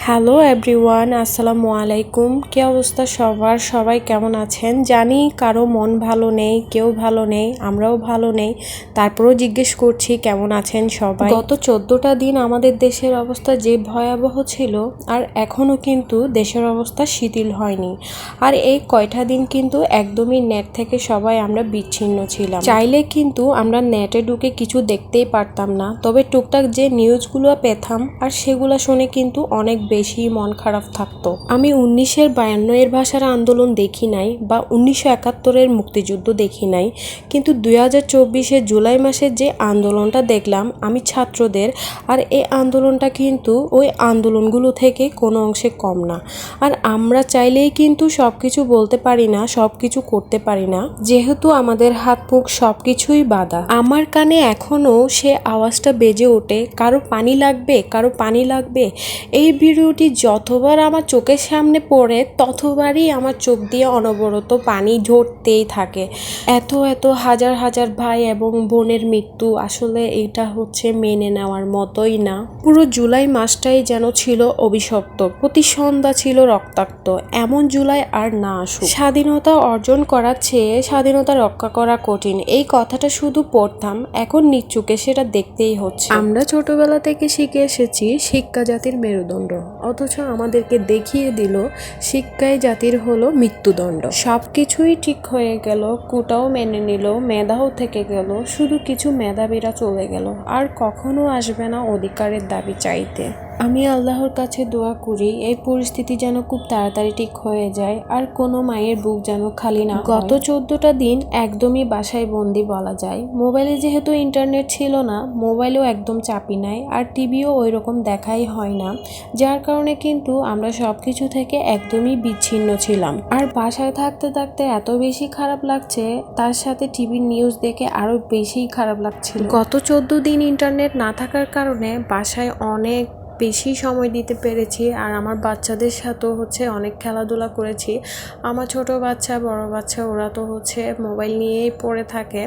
Hello everyone, আসসালামু আলাইকুম। কি অবস্থা সবার? সবাই কেমন আছেন? জানি কারো মন ভালো নেই, কেউ ভালো নেই, আমরাও ভালো নেই। তারপরেও জিজ্ঞেস করছি কেমন আছেন সবাই। গত 14টা দিন আমাদের দেশের অবস্থা যে ভয়াবহ ছিল, আর এখনও কিন্তু দেশের অবস্থা শিথিল হয়নি। আর এই কয়টা দিন কিন্তু একদমই নেট থেকে সবাই আমরা বিচ্ছিন্ন ছিলাম। চাইলে কিন্তু আমরা নেটে ঢুকে কিছু দেখতেই পারতাম না, তবে টুকটাক যে নিউজগুলো পেতাম আর সেগুলো শুনে কিন্তু অনেক বেশি মন খারাপ থাকতো। আমি 1952 ভাষার আন্দোলন দেখি নাই বা 1971 মুক্তিযুদ্ধ দেখি নাই, কিন্তু 2024 জুলাই মাসের যে আন্দোলনটা দেখলাম আমি ছাত্রদের, আর এই আন্দোলনটা কিন্তু ওই আন্দোলনগুলো থেকে কোনো অংশে কম না। আর আমরা চাইলেই কিন্তু সব কিছু বলতে পারি না, সব কিছু করতে পারি না, যেহেতু আমাদের হাত মুখ সব কিছুই বাঁধা। আমার কানে এখনও সে আওয়াজটা বেজে ওঠে, কারো পানি লাগবে, কারো পানি লাগবে। এই ভিডিওটি যতবার আমার চোখের সামনে পড়ে ততবারই আমার চোখ দিয়ে অনবরত পানি ঝরতেই থাকে। এত এত হাজার হাজার ভাই এবং বোনের মৃত্যু, আসলে এটা হচ্ছে মেনে নেওয়ার মতোই না। পুরো জুলাই মাসটাই যেন ছিল অভিশপ্ত, প্রতি সন্ধ্যা ছিল রক্তাক্ত। এমন জুলাই আর না আসুক। স্বাধীনতা অর্জন করার চেয়ে স্বাধীনতা রক্ষা করা কঠিন, এই কথাটা শুধু পড়তাম, এখন নিজ চোখে সেটা দেখতেই হচ্ছে। আমরা ছোটবেলা থেকে শিখে এসেছি শিক্ষা জাতির মেরুদণ্ড, অথচ আমাদেরকে দেখিয়ে দিল শিক্ষাই জাতির হলো মৃত্যুদণ্ড। সব কিছুই ঠিক হয়ে গেল, কোটাও মেনে নিল, মেধাও থেকে গেল, শুধু কিছু মেধাবীরা চলে গেল, আর কখনো আসবে না অধিকারের দাবি চাইতে। আমি আল্লাহর কাছে দোয়া করি এই পরিস্থিতি যেন খুব তাড়াতাড়ি ঠিক হয়ে যায়, আর কোনো মায়ের বুক যেন খালি না। গত 14টা দিন একদমই বাসায় বন্দি বলা যায়। মোবাইলে যেহেতু ইন্টারনেট ছিল না, মোবাইলেও একদম চাপি নাই, আর টিভিও ওই রকম দেখাই হয় না, যার কারণে কিন্তু আমরা সব কিছু থেকে একদমই বিচ্ছিন্ন ছিলাম। আর বাসায় থাকতে থাকতে এত বেশি খারাপ লাগছে, তার সাথে টিভির নিউজ দেখে আরো বেশি খারাপ লাগছিল। গত 14 দিন ইন্টারনেট না থাকার কারণে বাসায় অনেক বেশি সময় দিতে পেরেছি, আর আমার বাচ্চাদের সাথেও অনেক খেলাধুলা করেছি। আমার ছোট বাচ্চা, বড় বাচ্চা, ওরা তো মোবাইল নিয়েই পড়ে থাকে,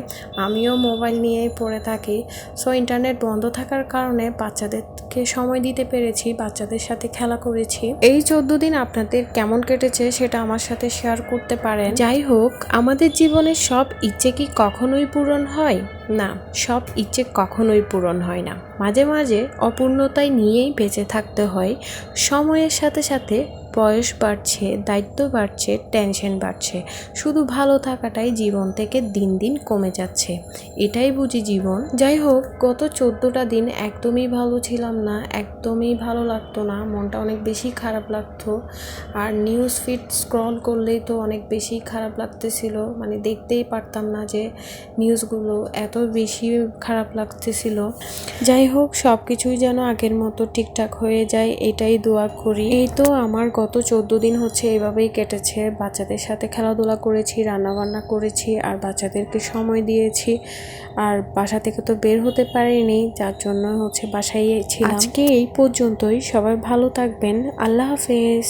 আমিও মোবাইল নিয়েই পড়ে থাকি। সো ইন্টারনেট বন্ধ থাকার কারণে বাচ্চাদেরকে সময় দিতে পেরেছি, বাচ্চাদের সাথে খেলা করেছি। এই 14 দিন আপনাদের কেমন কেটেছে সেটা আমার সাথে শেয়ার করতে পারেন। যাই হোক, আমাদের জীবনের সব ইচ্ছে কি কখনোই পূরণ হয় না? সব ইচ্ছে কখনোই পূরণ হয় না, মাঝে মাঝে অপূর্ণতায় নিয়েই বেঁচে থাকতে হয়। সময়ের সাথে সাথে বয়স বাড়ছে, দায়িত্ব বাড়ছে, টেনশন বাড়ছে, শুধু ভালো থাকাটাই জীবন থেকে দিন দিন কমে যাচ্ছে। এটাই বুঝি জীবন। যাই হোক, গত 14টা দিন একদমই ভালো ছিলাম না, একদমই ভালো লাগতো না, মনটা অনেক বেশি খারাপ লাগতো। আর নিউজ ফিড স্ক্রল করলেই তো অনেক বেশি খারাপ লাগতেছিল, মানে দেখতেই পারতাম না যে নিউজগুলো, এত বেশি খারাপ লাগতেছিল। যাই হোক, সব কিছুই যেন আগের মতো ঠিকঠাক হয়ে যায়, এটাই দোয়া করি। এই তো আমার গত 14 দিন এইভাবেই কেটেছে। বাচ্চাদের সাথে খেলাধুলা করেছি, রান্নাবান্না করেছি, আর বাচ্চাদেরকে সময় দিয়েছি। আর বাসা থেকে তো বের হতে পারিনি, যার জন্য বাসায় ছিলাম। আজকে এই পর্যন্তই। সবাই ভালো থাকবেন। আল্লাহ হাফেজ।